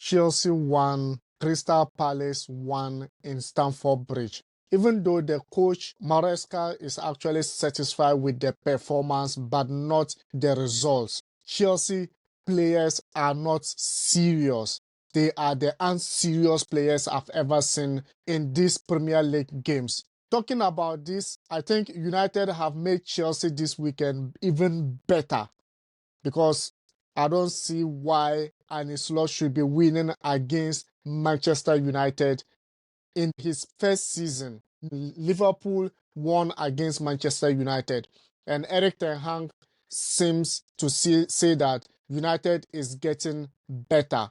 Chelsea won, Crystal Palace won in Stamford Bridge. Even though the coach Maresca is actually satisfied with the performance but not the results, Chelsea players are not serious. They are the unserious players I've ever seen in these Premier League games. Talking about this, I think United have made Chelsea this weekend even better because I don't see why Arne Slot should be winning against Manchester United in his first season. Liverpool won against Manchester United, and Erik Ten Hag seems to say that United is getting better.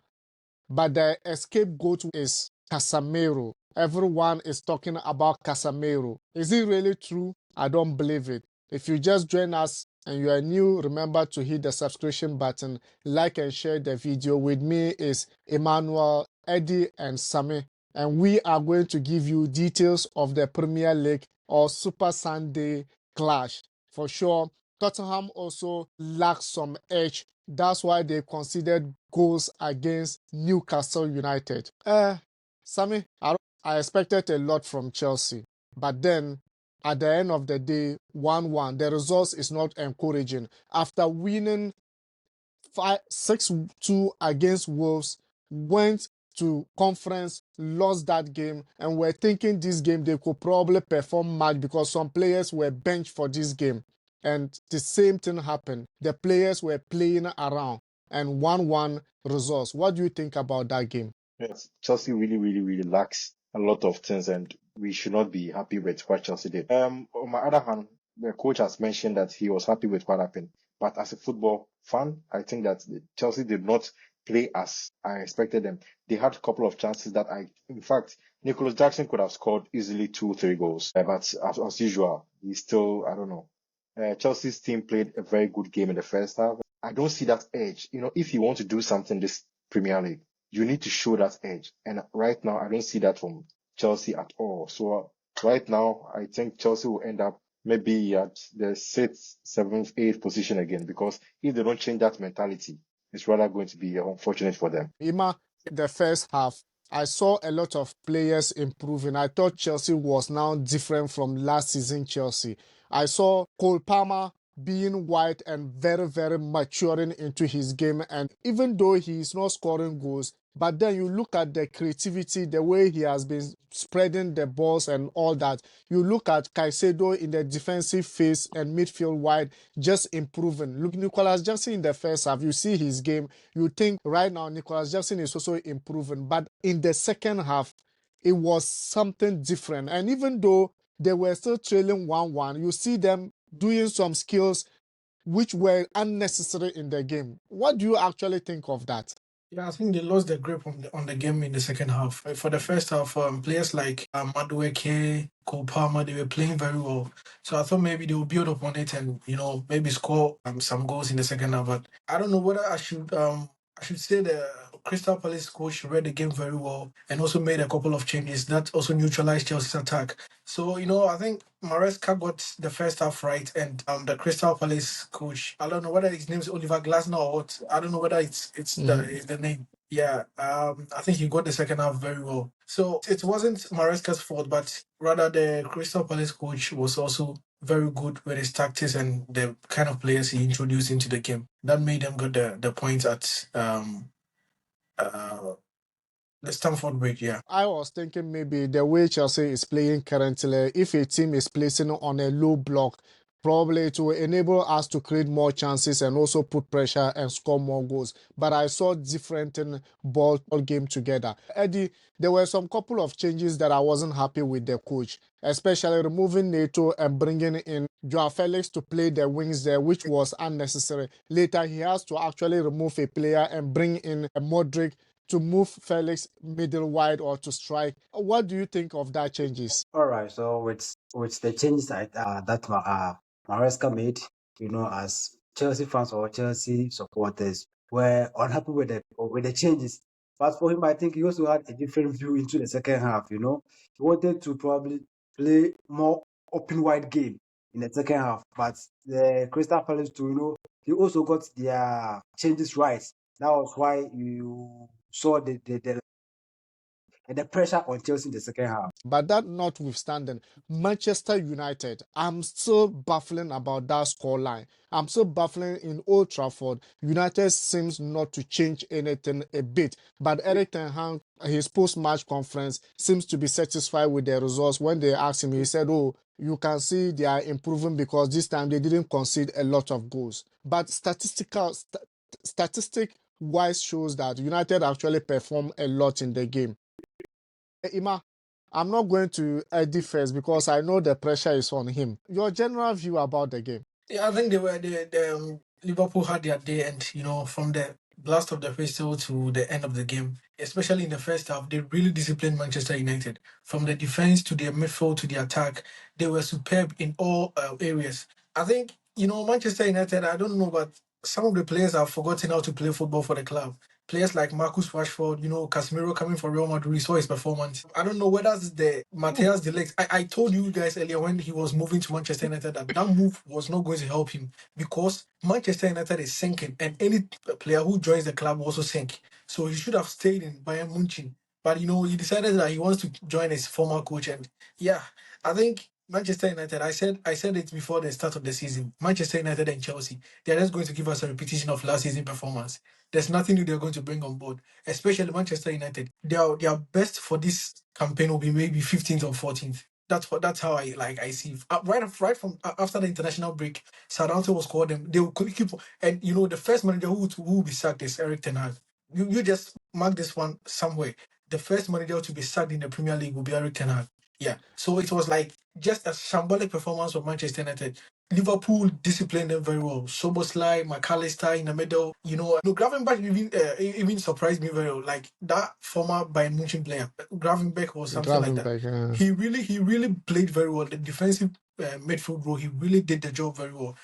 But the scapegoat is Casemiro. Everyone is talking about Casemiro. Is it really true? I don't believe it. If you just join us and you are new, remember to hit the subscription button, like and share the video. With me is Emmanuel, Eddie, and Sammy. And we are going to give you details of the Premier League or Super Sunday clash. For sure, Tottenham also lacks some edge. That's why they considered goals against Newcastle United. Sammy, I expected a lot from Chelsea. But then, at the end of the day, 1-1, the results is not encouraging. After winning 6-2 against Wolves, went to conference, lost that game, and we're thinking this game they could probably perform much because some players were benched for this game. And the same thing happened. The players were playing around and 1-1 results. What do you think about that game? Yes, Chelsea really lacks a lot of things, and we should not be happy with what Chelsea did. On my other hand, the coach has mentioned that he was happy with what happened. But as a football fan, I think that Chelsea did not play as I expected them. They had a couple of chances that in fact, Nicholas Jackson could have scored easily 2-3 goals. But as usual, he's still, I don't know. Chelsea's team played a very good game in the first half. I don't see that edge. If you want to do something this Premier League, you need to show that edge. And right now, I don't see that from Chelsea at all. So right now, I think Chelsea will end up maybe at the 6th, 7th, 8th position again, because if they don't change that mentality, it's rather going to be unfortunate for them. Ima, the first half, I saw a lot of players improving. I thought Chelsea was now different from last season Chelsea. I saw Cole Palmer being white and very maturing into his game. And even though he is not scoring goals, but then you look at the creativity, the way he has been spreading the balls and all that. You look at Caicedo in the defensive phase and midfield wide, just improving. Look, Nicholas Jackson in the first half, you see his game. You think right now Nicholas Jackson is also improving. But in the second half, it was something different. And even though they were still trailing 1-1, you see them doing some skills which were unnecessary in the game. What do you actually think of that? Yeah, I think they lost their grip on the game in the second half. For the first half, players like Madueke, Cole Palmer, they were playing very well. So I thought maybe they would build upon it and maybe score some goals in the second half. But I don't know whether I should say the Crystal Palace coach read the game very well and also made a couple of changes that also neutralized Chelsea's attack. So I think Maresca got the first half right, and the Crystal Palace coach, I don't know whether his name is Oliver Glasner or what. I don't know whether it's the name. Yeah, I think he got the second half very well. So it wasn't Maresca's fault, but rather the Crystal Palace coach was also very good with his tactics and the kind of players he introduced into the game. That made them get the points at the Stamford Bridge, yeah. I was thinking maybe the way Chelsea is playing currently, if a team is placing on a low block, probably it will enable us to create more chances and also put pressure and score more goals. But I saw different ball game together. Eddie, there were some couple of changes that I wasn't happy with the coach, especially removing Neto and bringing in Joao Felix to play the wings there, which was unnecessary. Later, he has to actually remove a player and bring in a Modric to move Felix middle wide or to strike. What do you think of that changes? All right. So with the changes that Maresca made, as Chelsea fans or Chelsea supporters were unhappy with the changes. But for him, I think he also had a different view into the second half. He wanted to probably play more open wide game in the second half. But the Crystal Palace too, they also got their changes right. That was why you saw the pressure on Chelsea in the second half. But that notwithstanding, Manchester United, I'm still baffling about that scoreline. I'm still baffling in Old Trafford. United seems not to change anything a bit. But Erik Ten Hag, his post-match conference, seems to be satisfied with the results. When they asked him, he said, "Oh, you can see they are improving because this time they didn't concede a lot of goals." But statistic wise shows that United actually performed a lot in the game. Ima, I'm not going to Eddie first because I know the pressure is on him. Your general view about the game? Yeah, I think Liverpool had their day, and from the blast of the whistle to the end of the game, especially in the first half, they really disciplined Manchester United. From the defense to their midfield to the attack, they were superb in all areas. I think Manchester United. I don't know, but some of the players have forgotten how to play football for the club. Players like Marcus Rashford, Casemiro coming from Real Madrid, we saw his performance. I don't know whether it's the Matthias de Ligt. I told you guys earlier when he was moving to Manchester United that move was not going to help him because Manchester United is sinking and any player who joins the club will also sink. So he should have stayed in Bayern Munich. But he decided that he wants to join his former coach. And yeah, I think Manchester United, I said it before the start of the season. Manchester United and Chelsea, they're just going to give us a repetition of last season performance. There's nothing new they're going to bring on board, especially Manchester United. Their best for this campaign will be maybe 15th or 14th. That's how I see. Right from after the international break, Southampton was called them. They will keep, and the first manager who will be sacked is Erik Ten Hag. You just mark this one somewhere. The first manager to be sacked in the Premier League will be Erik Ten Hag. Yeah. So it was like just a shambolic performance of Manchester United. Liverpool disciplined them very well. Soboslai, McAllister in the middle. Gravenberch even surprised me very well. Like that former Bayern Munich player, Gravenberch was something like that. Gravenberch, He really played very well. The defensive midfield role, he really did the job very well.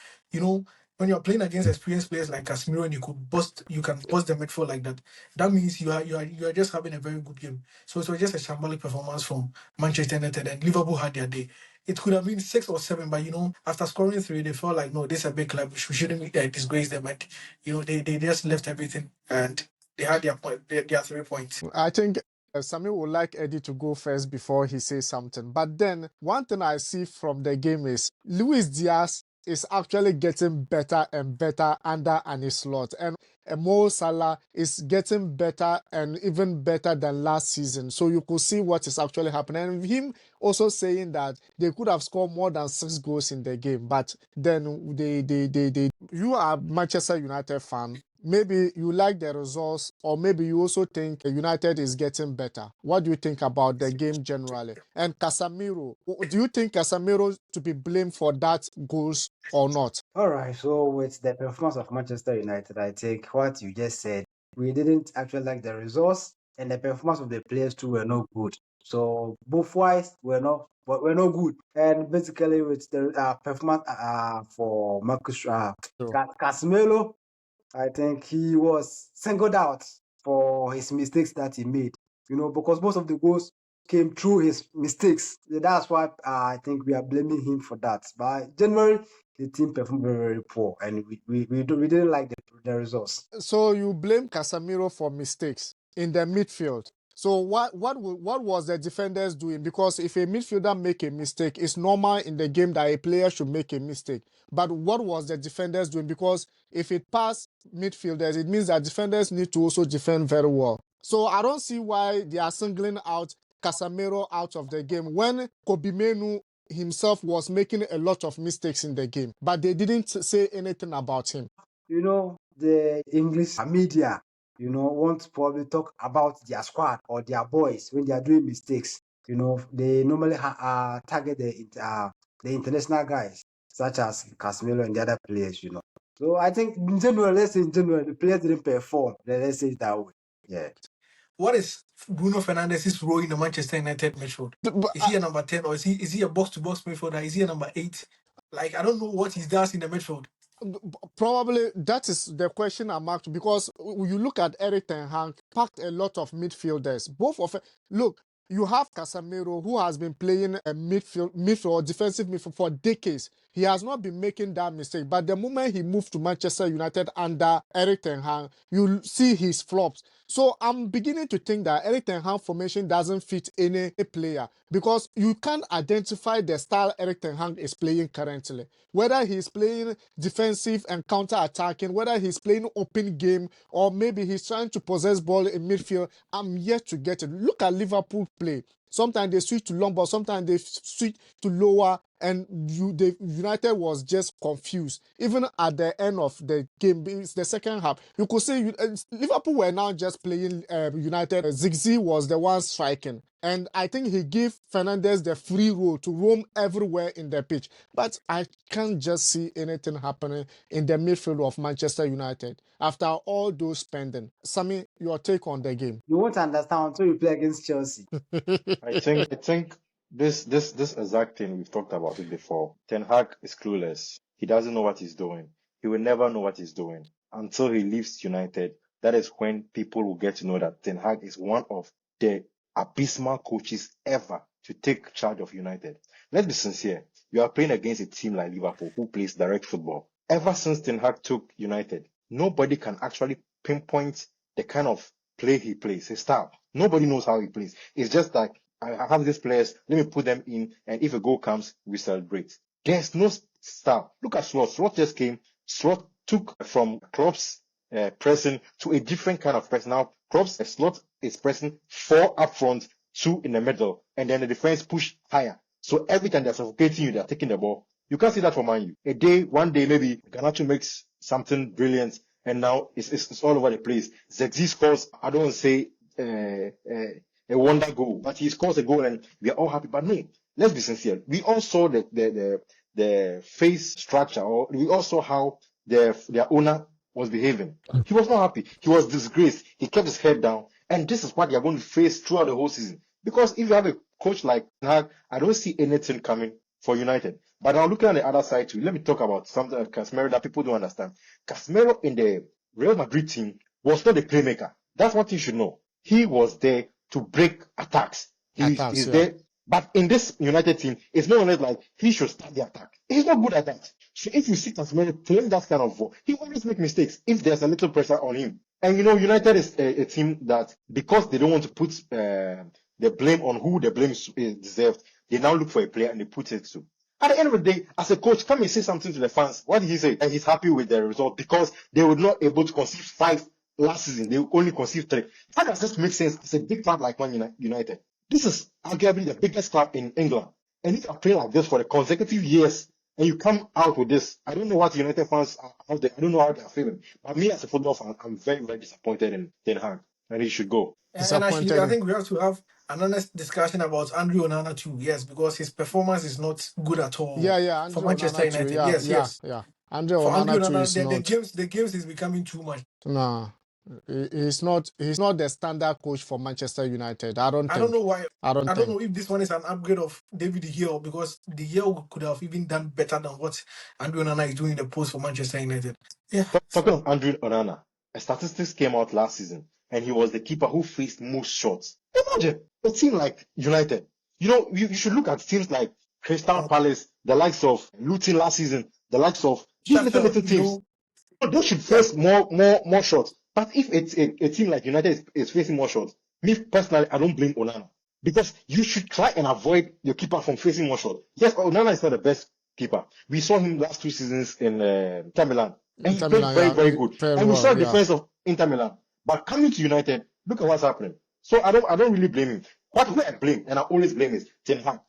When you're playing against experienced players like Casemiro and you can bust the midfield like that. That means you are just having a very good game. So it was just a shambolic performance from Manchester United, and Liverpool had their day. It could have been 6 or 7, but after scoring 3, they felt like, no, this is a big club. We shouldn't disgrace them. And they just left everything, and they had their 3 points. I think Sami would like Eddie to go first before he says something. But then one thing I see from the game is Luis Diaz is actually getting better and better under Ancelotti, and Mo Salah is getting better and even better than last season. So you could see what is actually happening. And him also saying that they could have scored more than 6 goals in the game, but then they you are a Manchester United fan. Maybe you like the results, or maybe you also think United is getting better. What do you think about the game generally? And Casemiro, do you think Casemiro to be blamed for that goals or not? All right, so with the performance of Manchester United, I think what you just said, we didn't actually like the results, and the performance of the players too were not good. So both wise were not good. And basically with the performance for Marcus Casemiro, I think he was singled out for his mistakes that he made. Because most of the goals came through his mistakes. That's why I think we are blaming him for that. But generally, the team performed very, very poor, and we didn't like the results. So you blame Casemiro for mistakes in the midfield. So what was the defenders doing? Because if a midfielder make a mistake, it's normal in the game that a player should make a mistake. But what was the defenders doing? Because if it passed midfielders, it means that defenders need to also defend very well. So I don't see why they are singling out Casemiro out of the game when Kobe Menu himself was making a lot of mistakes in the game, but they didn't say anything about him. The English media, want to probably talk about their squad or their boys when they are doing mistakes. They normally target the international guys, such as Casemiro and the other players, So I think in general, the players didn't perform. Let's say it that way. Yeah. What is Bruno Fernandes's role in the Manchester United midfield? Is he a number 10 or is he a box-to-box midfielder? Is he a number 8? Like, I don't know what he does in the midfield. Probably that is the question I'm asking, because you look at Erik Ten Hag, packed a lot of midfielders. Look, you have Casemiro, who has been playing a midfield, defensive midfield for decades. He has not been making that mistake. But the moment he moved to Manchester United under Erik Ten Hag, you see his flops. So I'm beginning to think that Erik Ten Hag formation doesn't fit any player because you can't identify the style Erik Ten Hag is playing currently. Whether he's playing defensive and counter-attacking, whether he's playing open game, or maybe he's trying to possess ball in midfield, I'm yet to get it. Look at Liverpool play. Sometimes they switch to long ball, sometimes they switch to lower, and the United was just confused. Even at the end of the game, it's the second half, you could say Liverpool were now just playing United. Ziggy was the one striking. And I think he gave Fernandes the free role to roam everywhere in the pitch. But I can't just see anything happening in the midfield of Manchester United after all those spending. Sammy, your take on the game? You won't understand until you play against Chelsea. I think this exact thing, we've talked about it before. Ten Hag is clueless. He doesn't know what he's doing. He will never know what he's doing until he leaves United. That is when people will get to know that Ten Hag is one of the abysmal coaches ever to take charge of United. Let's be sincere. You are playing against a team like Liverpool who plays direct football. Ever since Ten Hag took United, nobody can actually pinpoint the kind of play he plays, his style. Nobody knows how he plays. It's just like, I have these players, let me put them in, and if a goal comes, we celebrate. There's no style. Look at Slot. Slot just came. Slot took from Klopp's pressing to a different kind of pressing. Now, Klopp's Slot is pressing 4 up front, 2 in the middle, and then the defense push higher. So every time they're suffocating you, they're taking the ball. You can't see that from Man U. One day, maybe Garnacho makes something brilliant, and now it's all over the place. Zexi scores, I don't want to say a wonder goal, but he scores a goal and we are all happy. But no, let's be sincere. We all saw the face structure, or we all saw how their owner was behaving. He was not happy. He was disgraced. He kept his head down. And this is what they are going to face throughout the whole season. Because if you have a coach like Ten Hag, I don't see anything coming for United. But now looking at the other side too, let me talk about something like Casemiro that people don't understand. Casemiro in the Real Madrid team was not a playmaker. That's what you should know. He was there to break attacks. He's there. But in this United team, it's more or less like he should start the attack. He's not good at that. So if you see Casemiro playing that kind of ball, he always makes mistakes if there's a little pressure on him. And United is a team that, because they don't want to put the blame on who the blame is deserved, they now look for a player and they put it to. At the end of the day, as a coach, come and say something to the fans. What did he say? And he's happy with the result because they were not able to conceive 5 last season. They only conceived 3. How does this make sense as a big club like Man United? This is arguably the biggest club in England. And if you are playing like this for the consecutive years and you come out with this, I don't know what United fans are out there. I don't know how they're feeling. But me as a football fan, I'm very, very disappointed in Ten Hag. And he should go. And actually, I think we have to have an honest discussion about Andre Onana too. Yes, because his performance is not good at all. Yeah. For Manchester United. Yes. Andre Onana is not. The games is becoming too much. No. He's not the standard coach for Manchester United. I don't know why. I don't know if this one is an upgrade of David De Gea, because De Gea could have even done better than what Andre Onana is doing in the post for Manchester United. Yeah. Talking of Andre Onana, statistics came out last season, and he was the keeper who faced most shots. Imagine a team like United. You should look at teams like Crystal Palace, the likes of Luton last season, the likes of these little teams. They should face more shots. But if it's a team like United is facing more shots, me personally, I don't blame Onana. Because you should try and avoid your keeper from facing more shots. Yes, Onana is not the best keeper. We saw him last 2 seasons in Inter Milan. And he played very, very good. And we saw the defense of Inter Milan. But coming to United, look at what's happening. So I don't really blame him. Who I blame, and I always blame, is Ten Hag.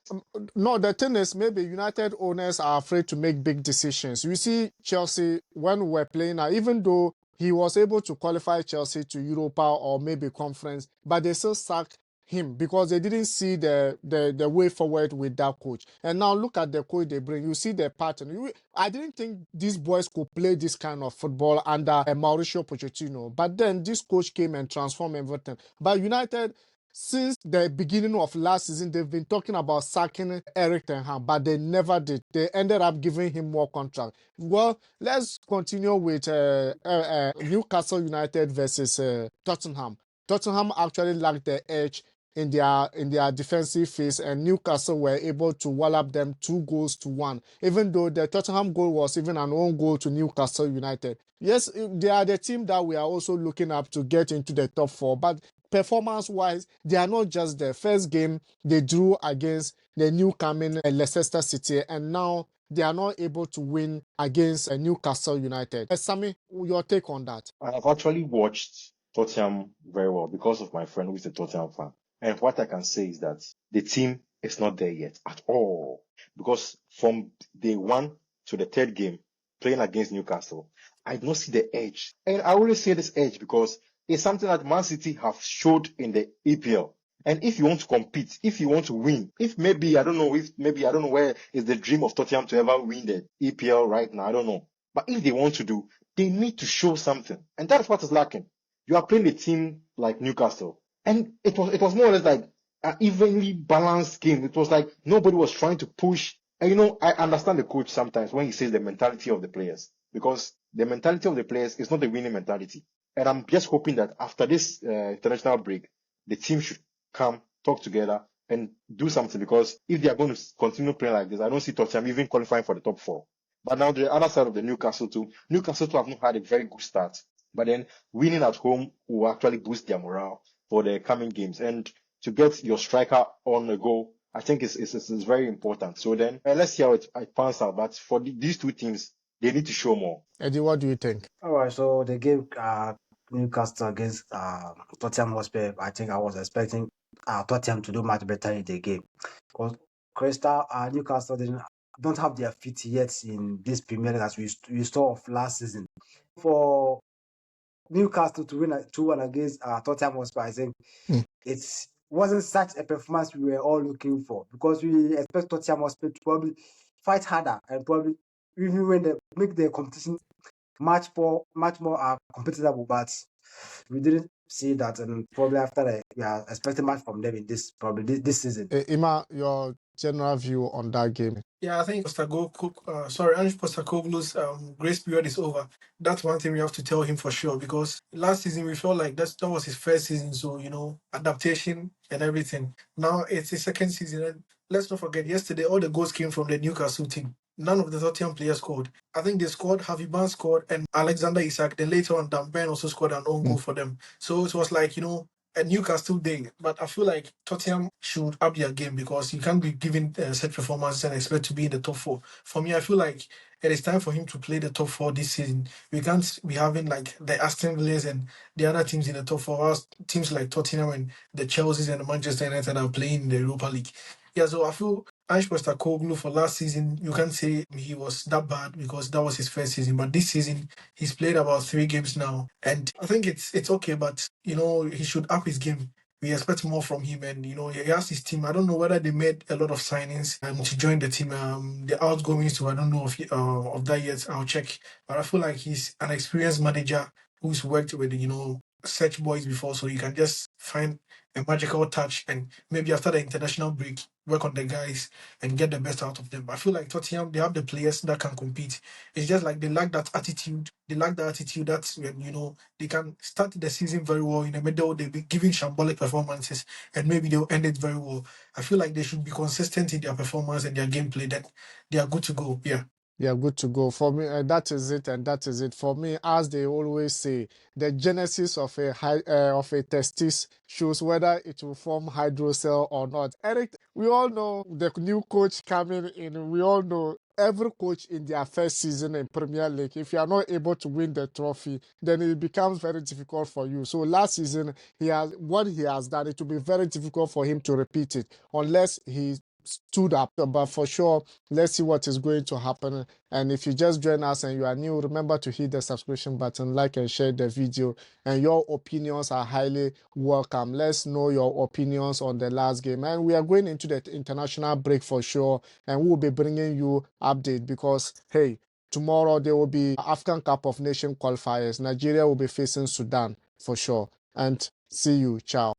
No, the thing is, maybe United owners are afraid to make big decisions. You see, Chelsea, when we were playing now, even though he was able to qualify Chelsea to Europa or maybe conference, but they still sacked him because they didn't see the way forward with that coach. And now look at the coach they bring. You see the pattern. I didn't think these boys could play this kind of football under Mauricio Pochettino. But then this coach came and transformed everything. But United, since the beginning of last season, they've been talking about sacking Erik Ten Hag, but they never did. They ended up giving him more contract. Well, let's continue with Newcastle United versus Tottenham. Tottenham actually lacked the edge in their defensive phase, and Newcastle were able to wallop them 2-1, even though the Tottenham goal was even an own goal to Newcastle United. Yes, they are the team that we are also looking up to get into the top 4, but performance-wise, they are not just there. First game, they drew against the newcoming Leicester City, and now they are not able to win against Newcastle United. Sammy, your take on that? I have actually watched Tottenham very well because of my friend who is a Tottenham fan. And what I can say is that the team is not there yet at all. Because from day 1 to the 3rd game, playing against Newcastle, I do not see the edge. And I always say this edge because it's something that Man City have showed in the EPL. And if you want to compete, if you want to win, I don't know where is the dream of Tottenham to ever win the EPL right now. I don't know. But if they want to do, they need to show something. And that's what is lacking. You are playing a team like Newcastle. And it was more or less like an evenly balanced game. It was like nobody was trying to push. And I understand the coach sometimes when he says the mentality of the players. Because the mentality of the players is not the winning mentality. And I'm just hoping that after this international break, the team should come, talk together, and do something. Because if they are going to continue playing like this, I don't see Tottenham even qualifying for the top 4. But now the other side of the Newcastle too have not had a very good start. But then winning at home will actually boost their morale for the coming games. And to get your striker on the goal, I think is very important. So then let's see how it pans out. But for these two teams, they need to show more. Eddie, what do you think? All right, so the game Newcastle against Tottenham Hotspur, I think I was expecting Tottenham to do much better in the game because Newcastle don't have their feet yet in this Premier League as we saw of last season. For Newcastle to win 2-1 against Tottenham Hotspur, I think it wasn't such a performance we were all looking for because we expect Tottenham Hotspur to probably fight harder and probably even when they make the competition much more competitive, but we didn't see that, and probably after we are expecting much from them in this this season. Ima, your general view on that game? Yeah, I think Ange Postecoglou's grace period is over. That's one thing we have to tell him for sure that last season we felt like that was his first season, so adaptation and everything. Now it's his second season, and let's not forget yesterday all the goals came from the Newcastle team. None of the Tottenham players scored. I think they scored, Harvey Barnes scored, and Alexander Isak. Then later on, Dan Burn also scored an own goal for them. So it was like, a Newcastle day. But I feel like Tottenham should up their game because you can't be giving set performances and expect to be in the top 4. For me, I feel like it is time for him to play the top 4 this season. We can't be having like the Aston Villas and the other teams in the top 4. Whilst teams like Tottenham and the Chelseas and the Manchester United are playing in the Europa League. Yeah, so I feel Ange Postecoglou for last season, you can't say he was that bad because that was his first season. But this season, he's played about 3 games now. And I think it's okay, but, he should up his game. We expect more from him, and he has his team. I don't know whether they made a lot of signings to join the team. The outgoings too, I don't know of that yet. I'll check. But I feel like he's an experienced manager who's worked with such boys before, so you can just find a magical touch and maybe after the international break work on the guys and get the best out of them. I feel like Tottenham, they have the players that can compete. It's just like they lack that attitude. They lack the attitude that when they can start the season very well, in the middle they'll be giving shambolic performances and maybe they'll end it very well. I feel like they should be consistent in their performance and their gameplay. Then they are good to go. Yeah. Yeah, good to go. For me, that is it, and that is it. For me, as they always say, the genesis of a testis shows whether it will form hydrocell or not. Eric, we all know the new coach coming in. We all know every coach in their first season in Premier League, if you are not able to win the trophy, then it becomes very difficult for you. So last season, what he has done, it will be very difficult for him to repeat it unless he stood up. But for sure, let's see what is going to happen. And if you just join us and you are new, remember to hit the subscription button, like and share the video, and your opinions are highly welcome. Let's know your opinions on the last game, and we are going into the international break for sure, and we'll be bringing you update because hey, tomorrow there will be African Cup of Nations qualifiers. Nigeria will be facing Sudan for sure. And see you. Ciao.